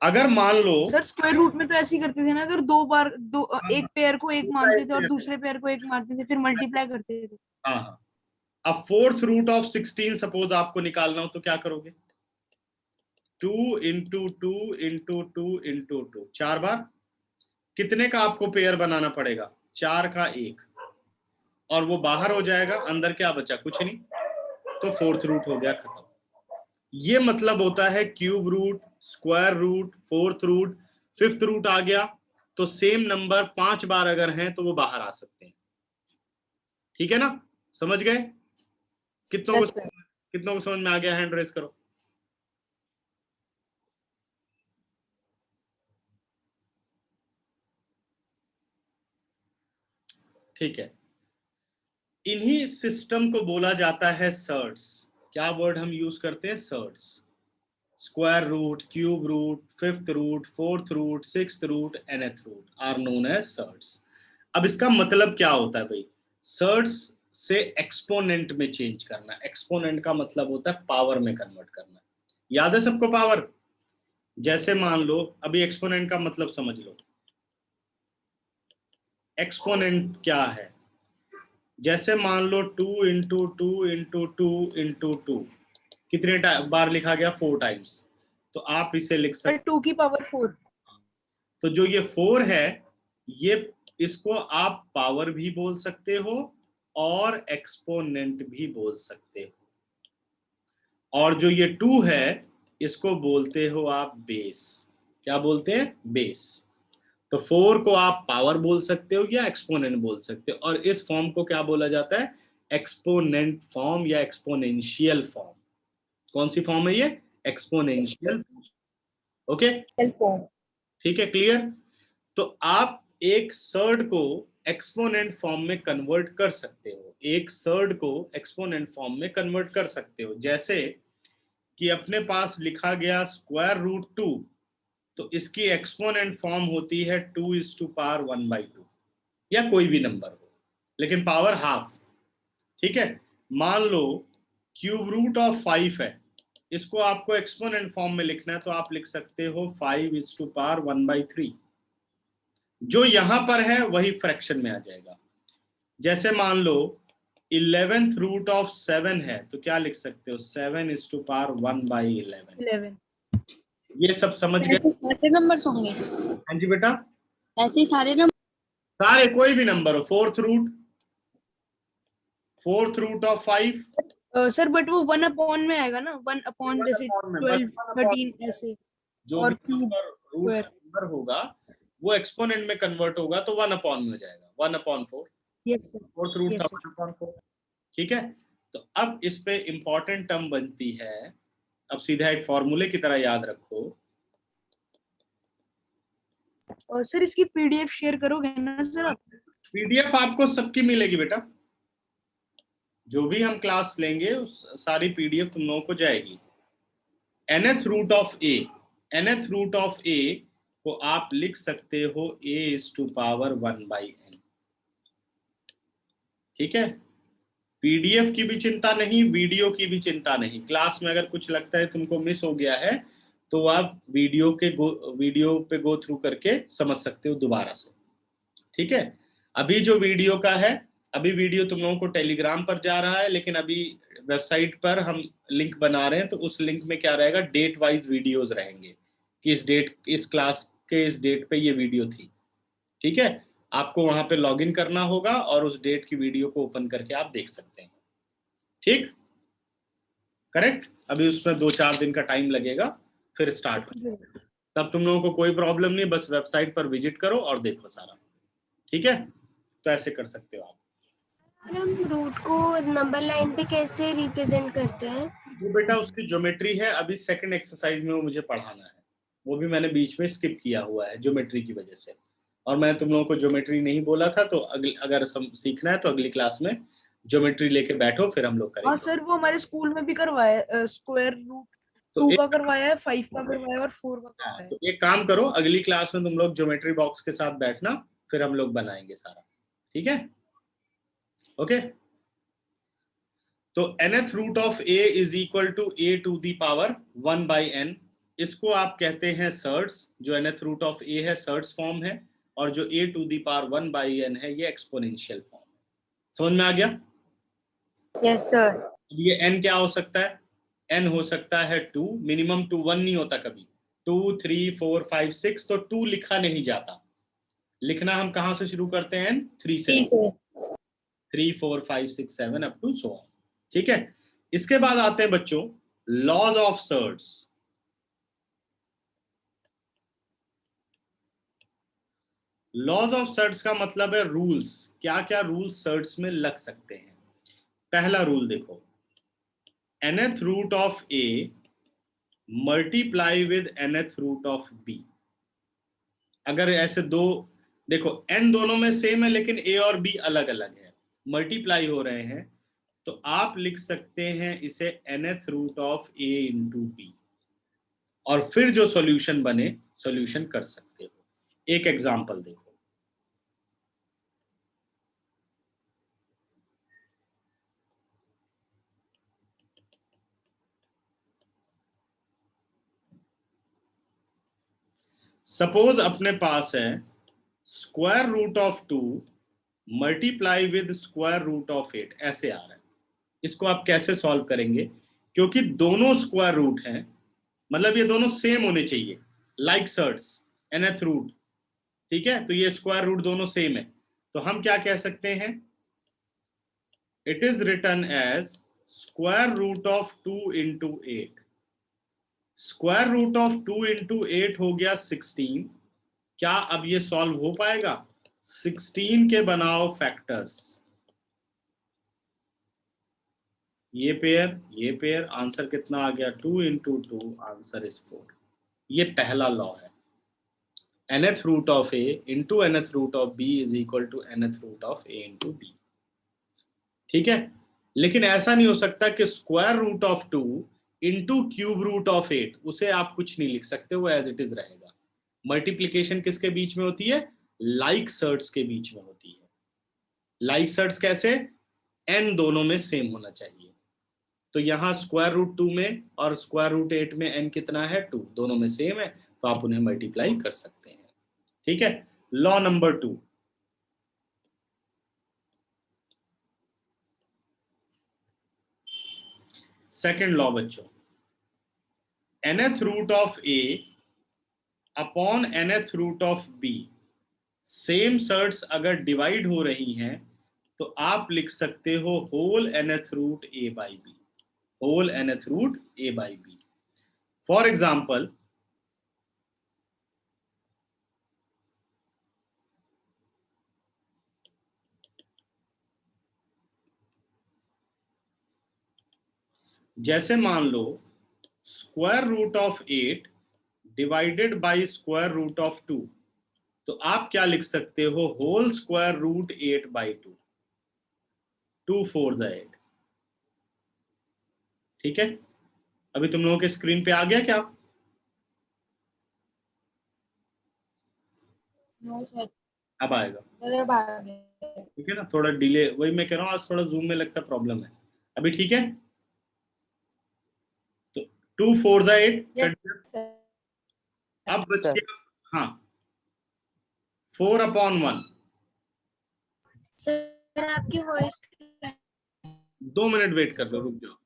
अगर मान लो, सर स्क्वायर रूट में तो ऐसे ही करते थे ना, अगर एक पेयर को एक मानते थे और दूसरे पेयर को एक मानते थे, फिर मल्टीप्लाई करते थे। हाँ हाँ, अब फोर्थ रूट ऑफ 16 सपोज आपको निकालना हो, तो क्या करोगे? 2 इंटू 2 इंटू 2 इंटू 2, 4 बार। कितने का आपको पेयर बनाना पड़ेगा? 4 का 1, और वो बाहर हो जाएगा, अंदर क्या बचा, कुछ नहीं, तो फोर्थ रूट हो गया, खत्म। ये मतलब होता है cube root, square root, fourth root, fifth root आ गया तो सेम नंबर 5 बार अगर हैं तो वो बाहर आ सकते हैं। ठीक है ना, समझ गए? कितनों यस को सर। कितनों को समझ में आ गया? हैंड रेस करो। ठीक है, इन्हीं सिस्टम को बोला जाता है सर्ट्स। क्या वर्ड हम यूज करते हैं? Surds. Square root, cube root, fifth root, fourth root, sixth root, nth root are known as surds. अब इसका मतलब क्या होता है भाई? सर्ट्स से एक्सपोनेंट में चेंज करना। एक्सपोनेंट का मतलब होता है पावर में कन्वर्ट करना। याद है सबको पावर? जैसे मान लो, अभी एक्सपोनेंट का मतलब समझ लो। एक्सपोनेंट क्या है? जैसे मान लो 2 इंटू 2 इंटू 2 इंटू 2 कितने बार लिखा गया? 4 टाइम्स। तो आप इसे लिख सर सकते, 2 की पावर 4। तो जो ये 4 है, ये इसको आप पावर भी बोल सकते हो और एक्सपोनेंट भी बोल सकते हो। और जो ये 2 है, इसको बोलते हो आप बेस। क्या बोलते हैं? बेस। तो 4 को आप पावर बोल सकते हो या एक्सपोनेंट बोल सकते हो, और इस फॉर्म को क्या बोला जाता है? एक्सपोनेंट फॉर्म या एक्सपोनेंशियल फॉर्म। कौन सी फॉर्म है ये? एक्सपोनेंशियल। Okay, form. ठीक है, क्लियर? तो आप एक सर्ड को एक्सपोनेंट फॉर्म में कन्वर्ट कर सकते हो। एक सर्ड को एक्सपोनेंट फॉर्म में कन्वर्ट कर सकते हो, जैसे कि अपने पास लिखा गया स्क्वायर रूट 2, तो इसकी एक्सपोनेंट फॉर्म होती है 2:1/2, या कोई भी नंबर हो लेकिन पावर हाफ। ठीक है, मान लो क्यूब रूट ऑफ 5 है, इसको आपको एक्सपोनेंट फॉर्म में लिखना है तो आप लिख सकते हो 5:1/3। जो यहां पर है वही फ्रैक्शन में आ जाएगा। जैसे मान लो 11th रूट ऑफ 7 है, तो क्या लिख सकते हो? 7:1/11। 11। ये सब समझ गए? ऐसे सारे नंबर्स होंगे? हाँ जी बेटा, ऐसे ही सारे नंबर? सारे, कोई भी नंबर हो। Fourth root of 5, sir but वो 1 अपॉन में आएगा ना, 1 अपॉन जैसे बस 12 1 अपॉन, 13 ऐसे। जो भी और क्यूब नंबर रूट का स्क्वायर। नंबर होगा वो एक्सपोनेंट में कन्वर्ट होगा तो 1 अपॉन में हो जाएगा, 1/4। Yes sir. फोर्थ रूट था यस सर। 1/4। ठीक है, तो अब इस पे इंपॉर्टेंट टर्म बनती है। अब सीधा एक फॉर्मूले की तरह याद रखो। और सर इसकी पीडीएफ शेयर करोगे ना सर आप? पीडीएफ आपको सबकी मिलेगी बेटा, जो भी हम क्लास लेंगे उस सारी पीडीएफ तुम लोगों को जाएगी। nth root of a, nth root of a को आप लिख सकते हो a⁻1/n। ठीक है, पीडीएफ की भी चिंता नहीं, वीडियो की भी चिंता नहीं। क्लास में अगर कुछ लगता है तुमको मिस हो गया है तो आप वीडियो पे गो थ्रू करके समझ सकते हो दोबारा से। ठीक है, अभी जो वीडियो का है, अभी वीडियो तुम लोगों को टेलीग्राम पर जा रहा है, लेकिन अभी वेबसाइट पर हम लिंक बना रहे हैं, तो उस लिंक में क्या रहेगा? डेट वाइज वीडियोस रहेंगे कि इस डेट, इस क्लास के इस डेट पे ये वीडियो थी। ठीक है, आपको वहां पे लॉगिन करना होगा और उस डेट की वीडियो को ओपन करके आप देख सकते हैं। ठीक, करेक्ट? अभी उसमें 2-4 दिन का टाइम लगेगा, फिर स्टार्ट हो। तब तुम लोगों को कोई प्रॉब्लम नहीं, बस वेबसाइट पर विजिट करो और देखो सारा। ठीक है, तो ऐसे कर सकते हो आप। और हम रूट को नंबर लाइन पे कैसे रिप्रेजेंट करते हैं? वो बेटा उसकी ज्योमेट्री है, अभी सेकंड एक्सरसाइज में वो मुझे पढ़ाना है, वो भी मैंने बीच में स्किप किया हुआ है ज्योमेट्री की वजह से। और मैं तुम लोगों को ज्योमेट्री नहीं बोला था, तो अगर सीखना है तो अगली क्लास में ज्योमेट्री लेके बैठो, फिर हम लोग हाँ करेंगे। सर वो हमारे स्कूल में भी करवाया, स्क्वायर रूट तो 2 का एक करवाया है, 5 का करवाया है और 4 का हाँ, करवाया है। तो एक काम करो, अगली क्लास में तुम लोग ज्योमेट्री बॉक्स के साथ बैठना, फिर हम लोग बनाएंगे सारा। ठीक है, ओके। तो nth root of a is equal to a⁻1/n। इसको आप कहते हैं सर्ट्स। जो nth रूट ऑफ a है सर्ट्स फॉर्म है, और जो a⁻1/n है ये एक्सपोनेंशियल फॉर्म है। समझ में आ गया? Yes sir. ये n क्या हो सकता है? n हो सकता है 2, मिनिमम 2, 1 नहीं होता कभी। 2, 3, 4, 5, 6, तो 2 लिखा नहीं जाता। लिखना हम कहां से शुरू करते हैं? 3 से। 3 4 5 6 7 अप टू सो ऑन। ठीक है, इसके बाद आते हैं बच्चों laws of surds. Laws of surds का मतलब है रूल्स, क्या क्या रूल्स सर्ट्स में लग सकते हैं। पहला रूल देखो, nth root of a multiply with nth root of b। अगर ऐसे दो, देखो n दोनों में सेम है लेकिन a और b अलग अलग है, मल्टीप्लाई हो रहे हैं, तो आप लिख सकते हैं इसे nth root of a into b, और फिर जो सॉल्यूशन बने सॉल्यूशन कर सकते हो। एक एग्जांपल देखो, सपोज अपने पास है square root of 2 multiply with square root of 8, ऐसे आ रहा है। इसको आप कैसे सॉल्व करेंगे? क्योंकि दोनों स्क्वायर रूट हैं, मतलब ये दोनों सेम होने चाहिए, लाइक सर्ट्स nth रूट। ठीक है, तो ये स्क्वायर रूट दोनों सेम है, तो हम क्या कह सकते हैं? It is written as square root of 2 into 8। Square root of 2 into 8 हो गया 16। क्या अब ये सॉल्व हो पाएगा? 16 के बनाओ फैक्टर्स, ये पेयर, आंसर कितना आ गया? 2 इंटू 2, आंसर इज 4। ये पहला लॉ है, nth root of a into nth root of b is equal to nth root of a into b। ठीक है, लेकिन ऐसा नहीं हो सकता कि square root of 2 into cube root of 8, उसे आप कुछ नहीं लिख सकते, वो एज इट इज रहेगा। मल्टीप्लीकेशन किसके बीच में होती है? लाइक सर्ट्स के बीच में होती है। लाइक सर्ट्स कैसे? n दोनों में सेम होना चाहिए। तो यहाँ स्क्वायर रूट 2 में और स्क्वायर रूट 8 में n कितना है? 2, दोनों में सेम है, तो आप उन्हें मल्टीप्लाई कर सकते हैं। ठीक है, लॉ नंबर 2, सेकेंड लॉ बच्चों, nth root of a upon nth root of b, same surds अगर डिवाइड हो रही हैं तो आप लिख सकते हो whole nth root a by b, whole nth root a by b। For example, जैसे मान लो square root of 8 divided by square root of 2, तो आप क्या लिख सकते हो? Whole square root 8 by 2, 2 4 the 8। ठीक है, अभी तुम लोगों के स्क्रीन पे आ गया क्या? No sir. अब आएगा। मतलब आ गया। ठीक है ना, थोड़ा डिले, वही मैं कह रहा हूँ, आज थोड़ा जूम में लगता प्रॉब्लम है। अभी ठीक है, तो 2 4 द 8 यस कट गया। सर। अब बच सर। गया, हाँ, 4 अपॉन 1। सर आपकी वॉइस 2 मिनट वेट कर लो, रुक जाओ।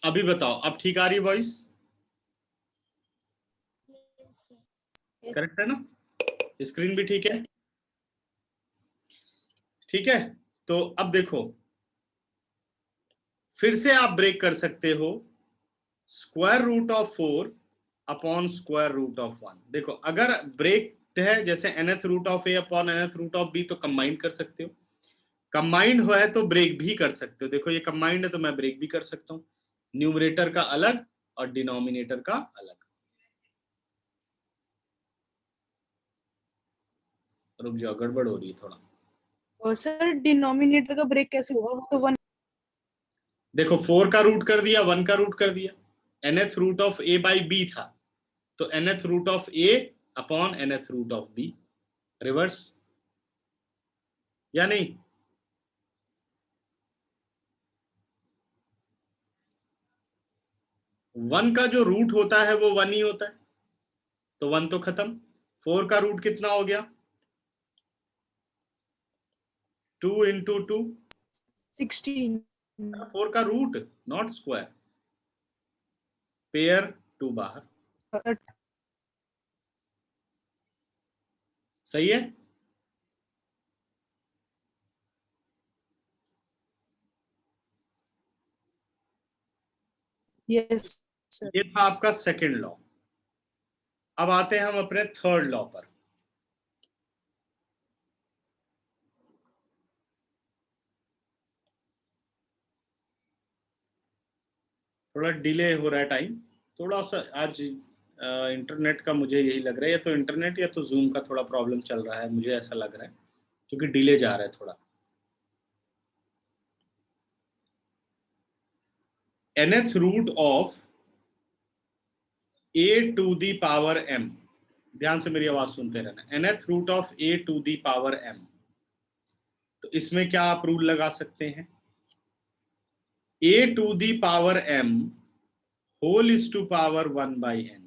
अभी बताओ, अब ठीक आ रही वॉइस? करेक्ट है ना? स्क्रीन भी ठीक है? ठीक है, तो अब देखो, फिर से आप ब्रेक कर सकते हो square root of 4 upon square root of 1। देखो, अगर ब्रेक है जैसे nth root of a upon nth root of b, तो कंबाइंड कर सकते हो। कंबाइंड हुआ है तो ब्रेक भी कर सकते हो। देखो ये कंबाइंड है तो मैं ब्रेक भी कर सकता हूँ, न्यूमरेटर का अलग और डिनोमिनेटर का अलग। रुक जाओ, गड़बड़ हो रही है थोड़ा। और सर डिनोमिनेटर का ब्रेक कैसे होगा? वो तो 1। देखो 4 का रूट कर दिया, 1 का रूट कर दिया, nth root of a by b था, तो nth root of a upon nth root of b, reverse या नहीं? 1 का जो रूट होता है वो 1 ही होता है, तो 1 तो खत्म। 4 का रूट कितना हो गया? 2 इंटू 2, 16। 4 का रूट, नॉट स्क्वायर। पेयर 2 बाहर, सही है। Yes sir. ये था आपका सेकंड लॉ। अब आते हैं हम अपने थर्ड लॉ पर। थोड़ा डिले हो रहा है टाइम, थोड़ा सा आज इंटरनेट का मुझे यही लग रहा है, या तो इंटरनेट या तो जूम का थोड़ा प्रॉब्लम चल रहा है, मुझे ऐसा लग रहा है, क्योंकि डिले जा रहा है थोड़ा। nth root of a to the power m, ध्यान से मेरी आवाज सुनते रहना। nth root of a to the power m, तो इसमें क्या आप रूल लगा सकते हैं? a to the power m whole is to power 1 by n,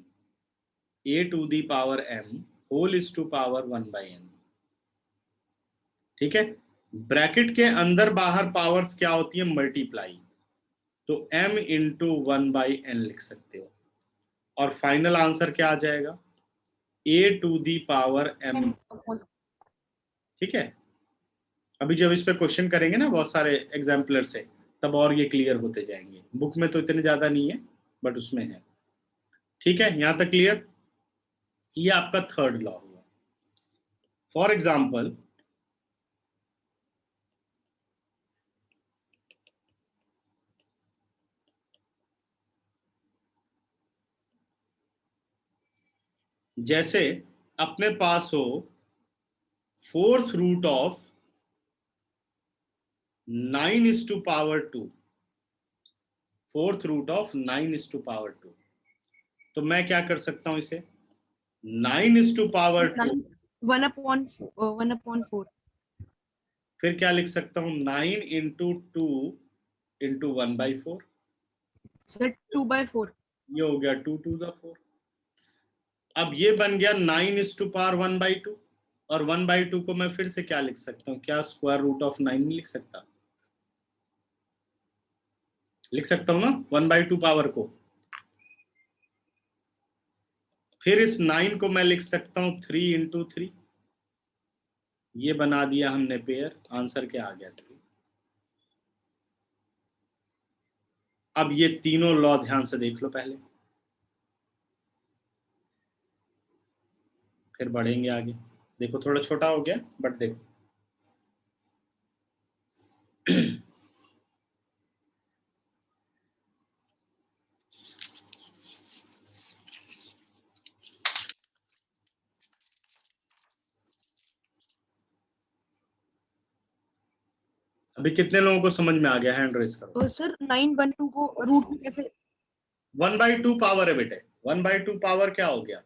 a to the power m whole is to power 1 by n। ठीक है, bracket के अंदर बाहर पावर्स क्या होती है? मल्टीप्लाई, तो m इंटू 1 बाई n लिख सकते हो, और फाइनल आंसर क्या आ जाएगा? a to the power m। ठीक है, अभी जब इस पे क्वेश्चन करेंगे ना बहुत सारे एग्जाम्पलर से, तब और ये क्लियर होते जाएंगे। बुक में तो इतने ज्यादा नहीं है, बट उसमें है। ठीक है, यहां तक क्लियर? ये आपका थर्ड लॉ हुआ। फॉर एग्जाम्पल, जैसे अपने पास हो fourth root of 9 is to power 2, fourth root of 9 is to power 2, तो मैं क्या कर सकता हूं इसे? 9 इज टू पावर 2, 1/4। फिर क्या लिख सकता हूं? 9 इंटू 2 इंटू 1/4, सर 2/4। ये हो गया 2 टू द 4। अब ये बन गया 9 इज टू पावर 1/2, और 1/2 को मैं फिर से क्या लिख सकता हूँ? क्या स्क्वायर रूट ऑफ 9 नहीं लिख सकता? लिख सकता हूँ ना 1/2 पावर को। फिर इस 9 को मैं लिख सकता हूँ 3 इंटू 3, ये बना दिया हमने पेयर, आंसर क्या आ गया? 3। अब ये तीनों लॉ ध्यान से देख लो पहले, फिर बढ़ेंगे आगे। देखो थोड़ा छोटा हो गया, बट देखो अभी कितने लोगों को समझ में आ गया? हैंड रेस करो। तो सर 9/2 को रूट में कैसे? 1/2 पावर है बेटे, 1/2 पावर क्या हो गया?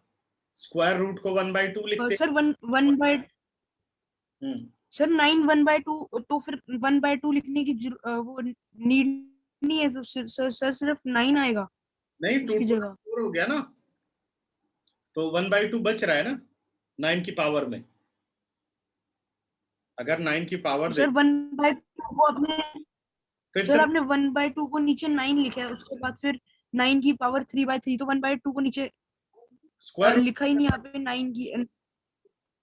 स्क्वायर रूट को 1/2 लिखते सर 1 बाय हैं। सर 9 1/2, तो फिर 1/2 लिखने की वो नीड नहीं है, तो सर सिर्फ 9 आएगा नहीं, 2 उसकी टू जगह। 4 हो गया ना, तो 1/2 बच रहा है ना 9 की पावर में। अगर 9 की पावर सर देख, 1/2 को आपने फिर से सर आपने 1/2 को नीचे 9 लिखा है, उसके बाद फिर 9 की पावर 3/3, तो 1/2 को नीचे स्क्वायर लिखा ही नहीं यहाँ पे 9 की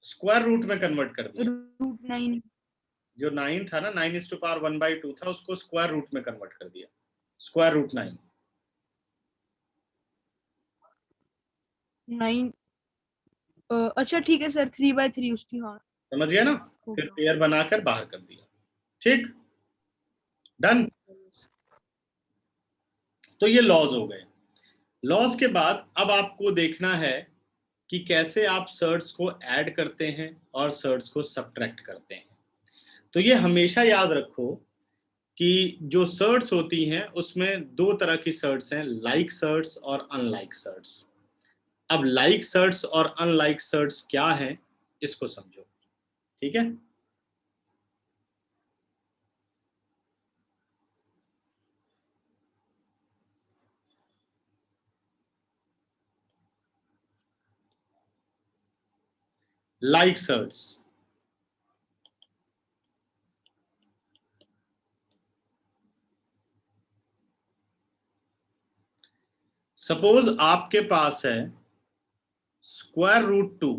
स्क्वायर रूट में कन्वर्ट कर दिया। रूट 9। जो 9 था ना, 9 इज टू पावर 1/2 था, उसको स्क्वायर रूट में कन्वर्ट कर दिया, स्क्वायर रूट 9। 9 अच्छा ठीक है सर, 3/3 उसकी, हाँ समझ गया ना? हो फिर गया। पेयर बनाकर बाहर कर दिया। ठीक, डन। तो ये लॉज हो गए। लॉज के बाद अब आपको देखना है कि कैसे आप सर्ट्स को ऐड करते हैं और सर्ट्स को सब्ट्रैक्ट करते हैं। तो ये हमेशा याद रखो कि जो सर्ट्स होती हैं उसमें दो तरह की सर्ट्स हैं, लाइक सर्ट्स और अनलाइक सर्ट्स। अब लाइक सर्ट्स और अनलाइक सर्ट्स क्या हैं, इसको समझो। ठीक है, like certs. सपोज आपके पास है √2,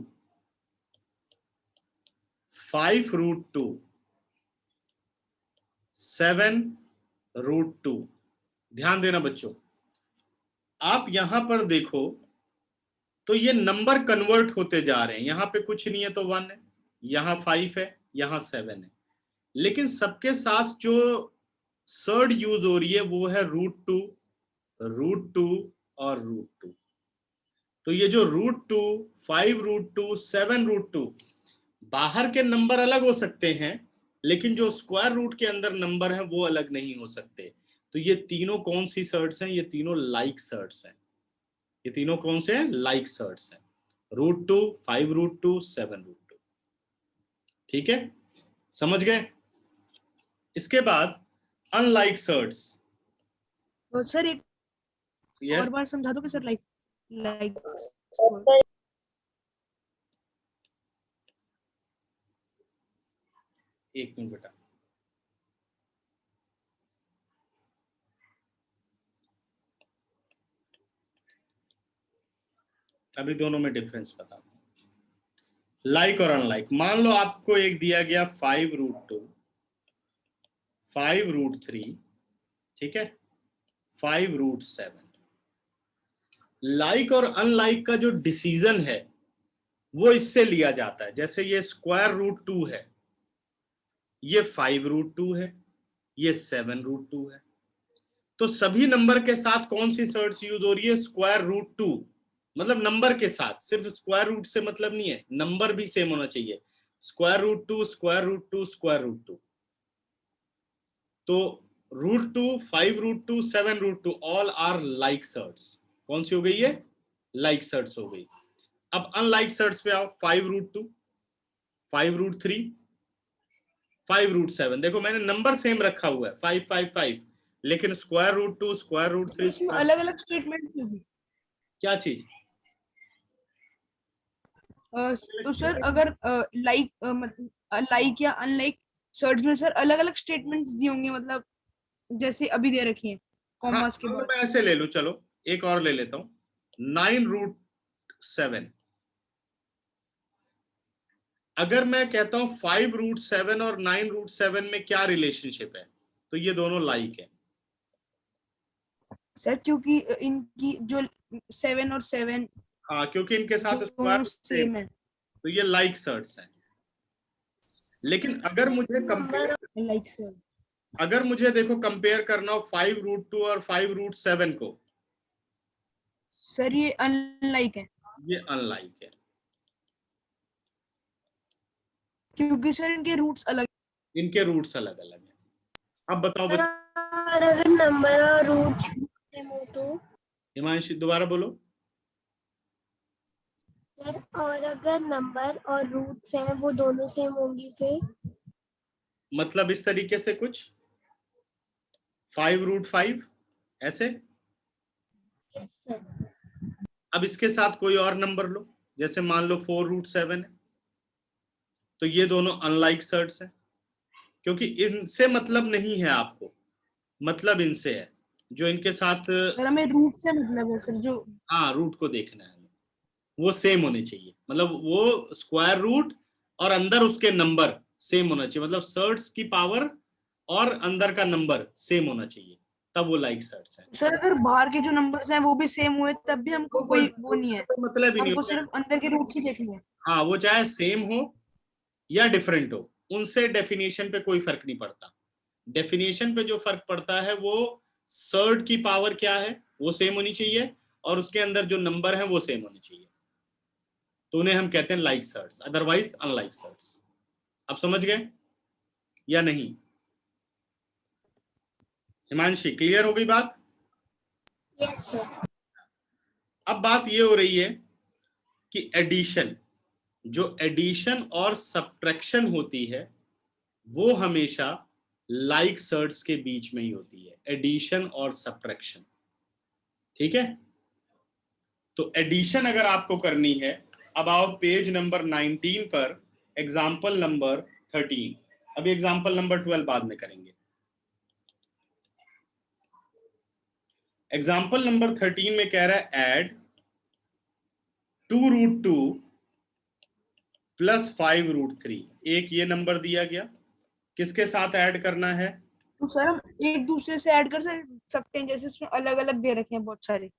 5√2, 7√2। ध्यान देना बच्चों, आप यहां पर देखो तो ये नंबर कन्वर्ट होते जा रहे हैं। यहां पे कुछ नहीं है तो 1 है, यहां 5 है, यहां 7 है, लेकिन सबके साथ जो सर्ड यूज हो रही है वो है √2, √2 और √2। तो ये जो √2, 5√2, 7√2, बाहर के नंबर अलग हो सकते हैं, लेकिन जो स्क्वायर रूट के अंदर नंबर है वो अलग नहीं हो सकते। तो ये तीनों कौन सी सर्ट्स हैं? ये तीनों लाइक सर्ट्स हैं। ये तीनों कौन से हैं? लाइक सर्ट्स हैं। √2, 5√2, 7√2। ठीक है, समझ गए? इसके बाद अनलाइक सर्ट्स। तो सर एक यस, और बार समझा दोगे सर? लाइक लाइक एक मिनट बेटा। अभी दोनों में डिफरेंस बताता हूं। लाइक और अनलाइक, मान लो आपको एक दिया गया 5√2, 5√3, ठीक है, 5√7। लाइक और अनलाइक का जो डिसीजन है वो इससे लिया जाता है। जैसे ये √2 है, ये 5√2 है, ये 7√2 है। तो सभी नंबर के साथ कौन सी सर्ट्स यूज हो रही है? √2, मतलब नंबर के साथ। सिर्फ स्क्वायर रूट से मतलब नहीं है, नंबर भी सेम होना चाहिए। √2, √2, √2। तो √2, 5√2, 7√2 ऑल आर लाइक सर्ट्स। कौन सी हो गई है? लाइक सर्ट्स हो गई। अब अनलाइक सर्ट्स पे आओ। 5√2, 5√3, 5√7। देखो मैंने नंबर सेम रखा हुआ है 5, 5, 5, लेकिन √2, √3, इसमें अलग अलग स्टेटमेंट होगी। क्या चीज? तो सर अगर लाइक या अनलाइक सर्च में सर अलग अलग स्टेटमेंट्स दिए होंगे, मतलब जैसे अभी दे रखी हैं हाँ, कॉमास के बाद। मैं ऐसे ले लूं, चलो एक और ले लेता हूं। 9√7। अगर मैं कहता हूं 5√7 और 9√7 में क्या रिलेशनशिप है, तो ये दोनों लाइक है। सर क्योंकि इनकी जो 7 और 7 हाँ, क्योंकि इनके साथ स्क्वायर दोनों रूट सेम, सेम है। तो ये लाइक सर्ट्स हैं। लेकिन अगर मुझे नंबर लाइक सर अगर मुझे देखो कंपेयर करना हो 5√2 और 5√7 को, सर ये अनलाइक है ये अनलाइक है। क्योंकि सर इनके रूट्स अलग। इनके रूट्स अलग अलग हैं। अब बताओ बच्चों, और अगर नंबर और रूट सेम हो तो हिमांशी दोबारा बोलो। सर, और अगर नंबर और रूट्स हैं वो दोनों सेम होंगी फिर? मतलब इस तरीके से कुछ 5√5 ऐसे। Yes sir. अब इसके साथ कोई और नंबर लो, जैसे मान लो 4√7 है, तो ये दोनों अनलाइक सर्ट्स हैं, क्योंकि इनसे मतलब नहीं है आपको, मतलब इनसे है जो इनके साथ। सर हमें रूट से मतलब है सर, जो हाँ, रूट को देखना है, वो सेम होने चाहिए, मतलब वो स्क्वायर रूट और अंदर उसके नंबर सेम होना चाहिए, मतलब सर्ट्स की पावर और अंदर का नंबर सेम होना चाहिए, तब वो लाइक सर्ट्स है। सर अगर बाहर के जो नंबर्स हैं वो भी सेम हुए तब भी हमको कोई वो नहीं है, तो मतलब ही नहीं हमको होता। सिर्फ अंदर के रूट्स ही देखने हैं। हाँ, वो चाहे सेम हो या डिफरेंट हो, उनसे डेफिनेशन पे कोई फर्क नहीं पड़ता। डेफिनेशन पे जो फर्क पड़ता है वो सर्ड की पावर क्या है वो सेम होनी चाहिए, और उसके अंदर जो नंबर है वो सेम होनी चाहिए, तो उन्हें हम कहते हैं like surds, otherwise unlike surds. अब समझ गए या नहीं? हिमांशी, क्लियर हो गई बात? Yes sir. अब बात ये हो रही है कि एडिशन, जो एडिशन और सब्ट्रैक्शन होती है वो हमेशा लाइक सर्ट्स के बीच में ही होती है, एडिशन और सब्ट्रैक्शन। ठीक है, तो एडिशन अगर आपको करनी है अब आओ पेज नंबर 19 पर, एग्जाम्पल नंबर 13। अभी एग्जाम्पल नंबर 12 बाद में करेंगे। एग्जाम्पल नंबर 13 में कह रहा है ऐड 2√2 प्लस 5√3। एक ये नंबर दिया गया, किसके साथ ऐड करना है? तो सर हम एक दूसरे से ऐड कर सकते हैं, जैसे इसमें अलग अलग दे रखे हैं बहुत सारे।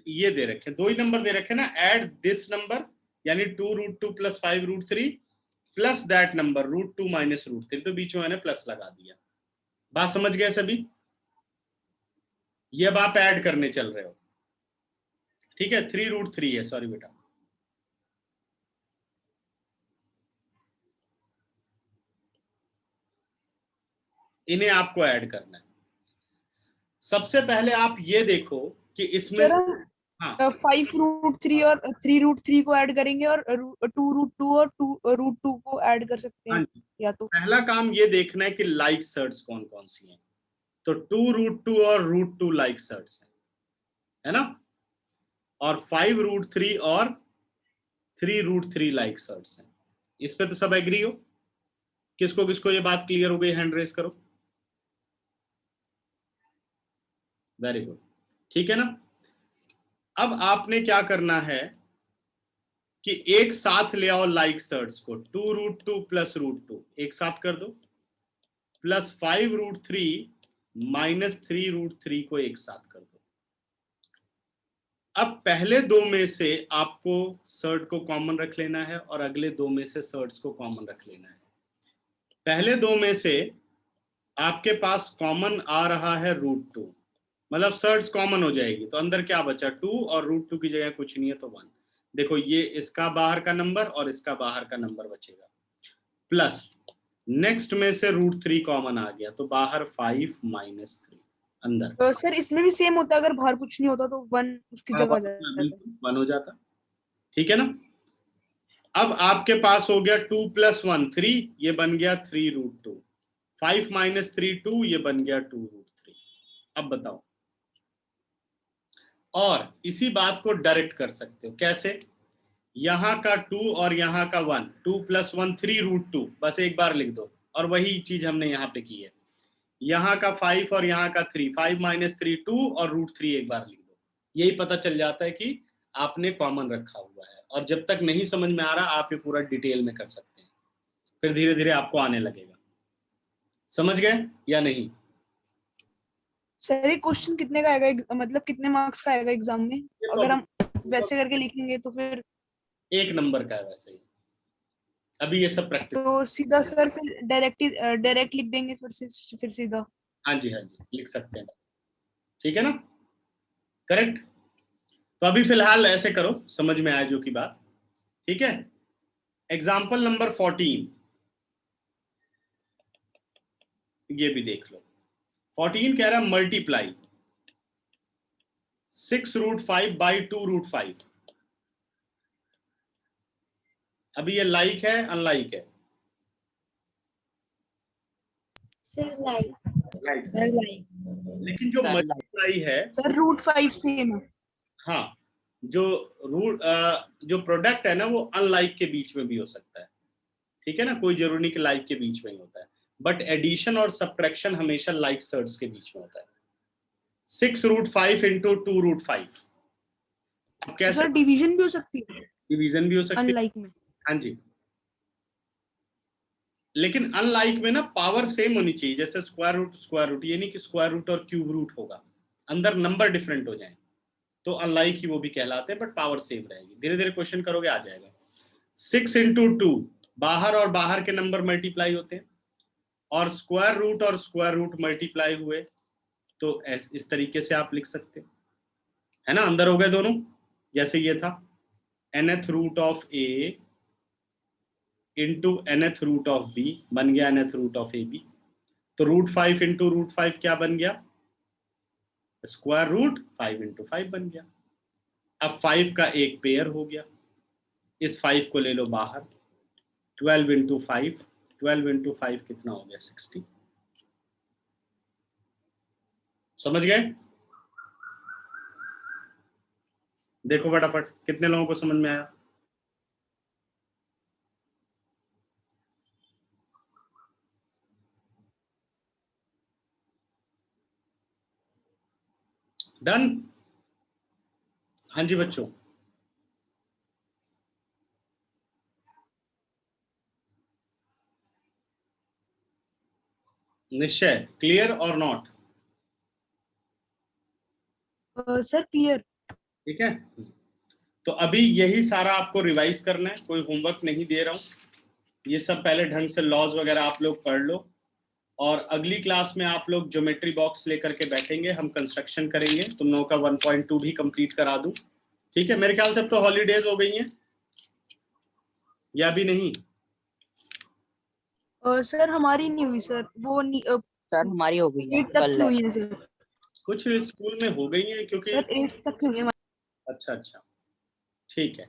ये दे रखे, दो ही नंबर दे रखे ना, ऐड दिस नंबर यानी 2√2 plus 5√3 plus that number √2 minus √3, तो बीच में मैंने प्लस लगा दिया। बात समझ गए सभी? ये अब आप ऐड करने चल रहे हो, ठीक है। 3√3 है, सॉरी बेटा। इन्हें आपको ऐड करना है। सबसे पहले आप ये देखो कि इसमें सर हम हाँ 5√3 और 3√3 को ऐड करेंगे और 2√2 और 2√2 को ऐड कर सकते हाँ हैं, जी, या तो पहला काम ये देखना है कि लाइक सर्ट्स कौन कौन सी हैं। तो 2√2 और √2 लाइक सर्ट्स है ना, और 5√3 और 3√3 लाइक सर्ट्स हैं। इस पे तो सब एग्री हो? किसको किसको ये बात क्लियर हो गई, हैंड रेस करो। वेरी गुड, ठीक है ना। अब आपने क्या करना है कि एक साथ ले आओ लाइक सर्ट्स को, 2√2 प्लस √2 एक साथ कर दो, प्लस 5√3 माइनस 3√3 को एक साथ कर दो। अब पहले दो में से आपको सर्ट को कॉमन रख लेना है और अगले दो में से सर्ट्स को कॉमन रख लेना है। पहले दो में से आपके पास कॉमन आ रहा है √2, मतलब सर्ट्स कॉमन हो जाएगी, तो अंदर क्या बचा? 2, और √2 की जगह कुछ नहीं है तो 1। देखो ये इसका बाहर का नंबर और इसका बाहर का नंबर बचेगा, प्लस नेक्स्ट में से √3 कॉमन आ गया, तो बाहर 5 माइनस 3 अंदर। सर इसमें भी सेम होता है, अगर बाहर कुछ नहीं होता तो 1 उसकी हाँ, जगह आ जाता है। बिल्कुल 1 हो जाता, ठीक है ना। अब आपके पास हो गया 2 प्लस 1 3, ये बन गया 3√2, 5 माइनस 3 2, ये बन गया 2√3। अब बताओ, और इसी बात को डायरेक्ट कर सकते हो कैसे? यहां का 2 और यहां का 1, 2 प्लस 1 3√2, बस एक बार लिख दो, और वही चीज हमने यहां पे की है। यहां का 5 और यहां का 3, 5 माइनस 3 2, और √3 एक बार लिख दो। यही पता चल जाता है कि आपने कॉमन रखा हुआ है। और जब तक नहीं समझ में आ रहा, आप ये पूरा डिटेल में कर सकते हैं, फिर धीरे धीरे आपको आने लगेगा। समझ गए या नहीं? सर ये क्वेश्चन कितने का आएगा, मतलब कितने मार्क्स का आएगा एग्जाम में? ये तो अगर हम वैसे करके लिखेंगे तो फिर एक नंबर का है वैसे ही। अभी ये सब प्रैक्टिस। तो सीधा सर फिर डायरेक्ट लिख देंगे फिर सीधा। हाँ जी, हाँ जी, लिख सकते हैं, ठीक है ना, करेक्ट। तो अभी फिलहाल ऐसे करो, समझ में आए जो की बात, ठीक है। एग्जाम्पल नंबर 14, ये भी देख लो। 14 कह रहा है मल्टीप्लाई 6√5 बाई 2√5। अभी ये लाइक है अनलाइक है? Sir like. लाइक। लेकिन जो मल्टीप्लाई है, सर √5 सेम है। हाँ, जो जो प्रोडक्ट है ना, वो अनलाइक के बीच में भी हो सकता है, ठीक है ना, कोई जरूरी नहीं कि लाइक के बीच में ही होता है। बट एडिशन और सब्ट्रैक्शन हमेशा लाइक सर्ट्स के बीच में होता है। 6√5 इंटू 2√5, कैसे? सर डिवीजन भी हो सकती है डिवीजन भी हो सकती है, अनलाइक में। हाँ जी। लेकिन अनलाइक में ना पावर सेम होनी चाहिए, जैसे स्क्वायर रूट, ये नहीं कि स्क्वायर रूट और क्यूब रूट होगा, अंदर नंबर डिफरेंट हो जाए तो अनलाइक ही वो भी कहलाते हैं, बट पावर सेम रहेगी। धीरे धीरे क्वेश्चन करोगे आ जाएगा। 6 इंटू 2, बाहर और बाहर के नंबर मल्टीप्लाई होते हैं, और स्क्वायर रूट मल्टीप्लाई हुए, तो इस तरीके से आप लिख सकते हैं, है ना। अंदर हो गए दोनों, जैसे ये था nth root of a into nth root of b, बन गया nth रूट ऑफ ab। तो √5 इंटू √5 क्या बन गया? स्क्वायर रूट 5 इंटू 5 बन गया। अब 5 का एक पेयर हो गया, इस 5 को ले लो बाहर, 12 इंटू 5, 12 इंटू 5 कितना हो गया? 60। समझ गए? देखो फटाफट कितने लोगों को समझ में आया? डन? हाँ जी बच्चों, निश्चय, clear or not? Sir clear. ठीक है, तो अभी यही सारा आपको रिवाइज करना है, कोई होमवर्क नहीं दे रहा हूं। ये सब पहले ढंग से लॉज वगैरह आप लोग पढ़ लो, और अगली क्लास में आप लोग ज्योमेट्री बॉक्स लेकर के बैठेंगे, हम कंस्ट्रक्शन करेंगे। तुम लोगों का 1.2 भी कंप्लीट करा दूं, ठीक है? मेरे ख्याल से अब तो हॉलीडेज हो गई हैं या भी नहीं? सर हमारी नहीं हुई सर, वो सर हमारी हो गई है 8 तक कल की है। हुई है सर। कुछ स्कूल में हो गई हैं क्योंकि सर 8 तक की हुई है। अच्छा अच्छा, ठीक है,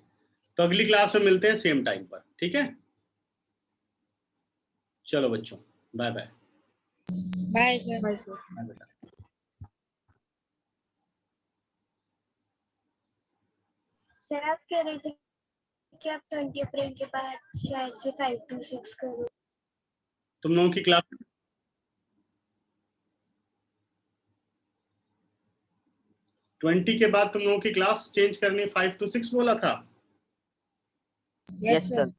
तो अगली क्लास में मिलते हैं सेम टाइम पर, ठीक है? चलो बच्चों, bye bye. Bye sir. Bye sir. Bye बेटा। सर आप कह रहे थे कि आप 20 अप्रैल के बाद शायद से 5 to 6 करो। तुम लोगों की क्लास 20 के बाद तुम लोगों की क्लास चेंज करनी, 5 to 6 बोला था। Yes sir.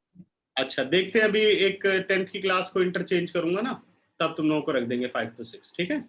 अच्छा, देखते हैं, अभी एक 10th की क्लास को इंटरचेंज करूंगा ना, तब तुम लोगों को रख देंगे 5 to 6, ठीक है?